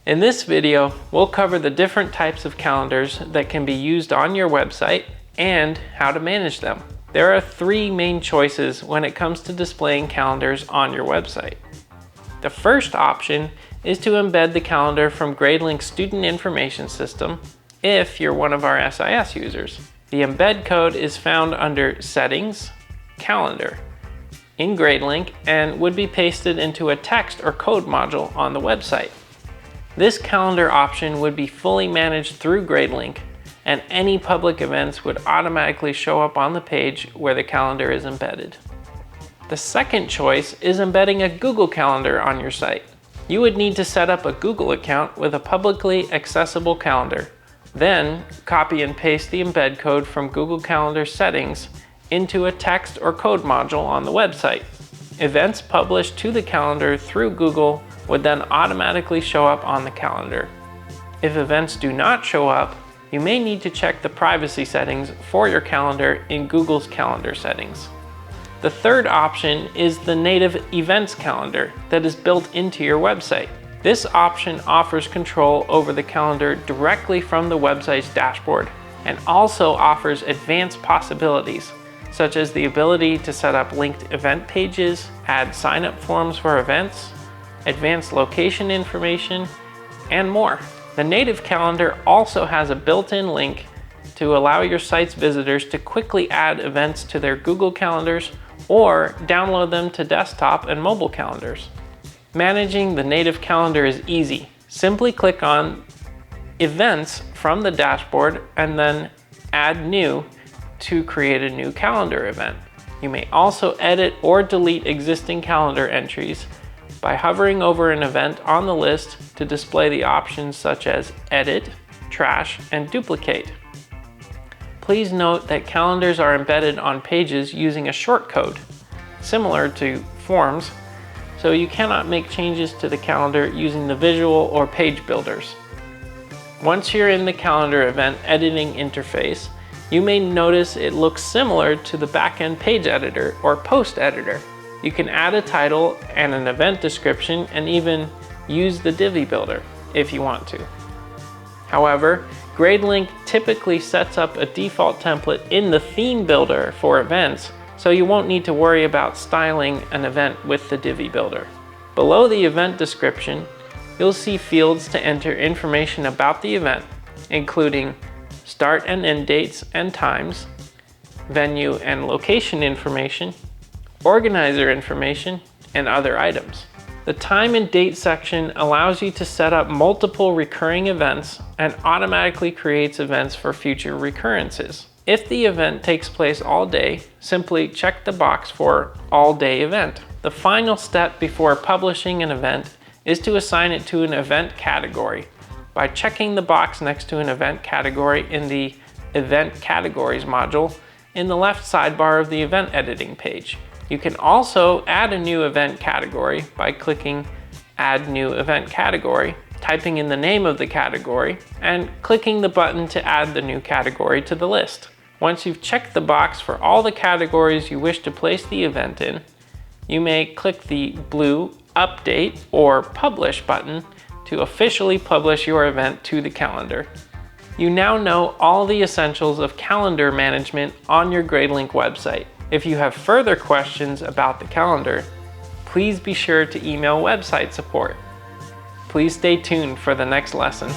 In this video, we'll cover the different types of calendars that can be used on your website and how to manage them. There are three main choices when it comes to displaying calendars on your website. The first option is to embed the calendar from Gradelink's Student Information System if you're one of our SIS users. The embed code is found under Settings, Calendar in Gradelink and would be pasted into a text or code module on the website. This calendar option would be fully managed through Gradelink, and any public events would automatically show up on the page where the calendar is embedded. The second choice is embedding a Google Calendar on your site. You would need to set up a Google account with a publicly accessible calendar. Then copy and paste the embed code from Google Calendar settings into a text or code module on the website. Events published to the calendar through Google would then automatically show up on the calendar. If events do not show up, you may need to check the privacy settings for your calendar in Google's calendar settings. The third option is the native events calendar that is built into your website. This option offers control over the calendar directly from the website's dashboard and also offers advanced possibilities, such as the ability to set up linked event pages, add sign-up forms for events, advanced location information, and more. The native calendar also has a built-in link to allow your site's visitors to quickly add events to their Google calendars or download them to desktop and mobile calendars. Managing the native calendar is easy. Simply click on Events from the dashboard and then Add New to create a new calendar event. You may also edit or delete existing calendar entries by hovering over an event on the list to display the options such as Edit, Trash, and Duplicate. Please note that calendars are embedded on pages using a shortcode, similar to forms, so you cannot make changes to the calendar using the visual or page builders. Once you're in the calendar event editing interface, you may notice it looks similar to the backend page editor or post editor. You can add a title and an event description and even use the Divi builder if you want to. However, Gradelink typically sets up a default template in the theme builder for events, so you won't need to worry about styling an event with the Divi builder. Below the event description, you'll see fields to enter information about the event, including start and end dates and times, venue and location information, organizer information, and other items. The time and date section allows you to set up multiple recurring events and automatically creates events for future recurrences. If the event takes place all day, simply check the box for all day event. The final step before publishing an event is to assign it to an event category by checking the box next to an event category in the Event Categories module in the left sidebar of the event editing page. You can also add a new event category by clicking Add New Event Category, typing in the name of the category, and clicking the button to add the new category to the list. Once you've checked the box for all the categories you wish to place the event in, you may click the blue Update or Publish button to officially publish your event to the calendar. You now know all the essentials of calendar management on your Gradelink website. If you have further questions about the calendar, please be sure to email website support. Please stay tuned for the next lesson.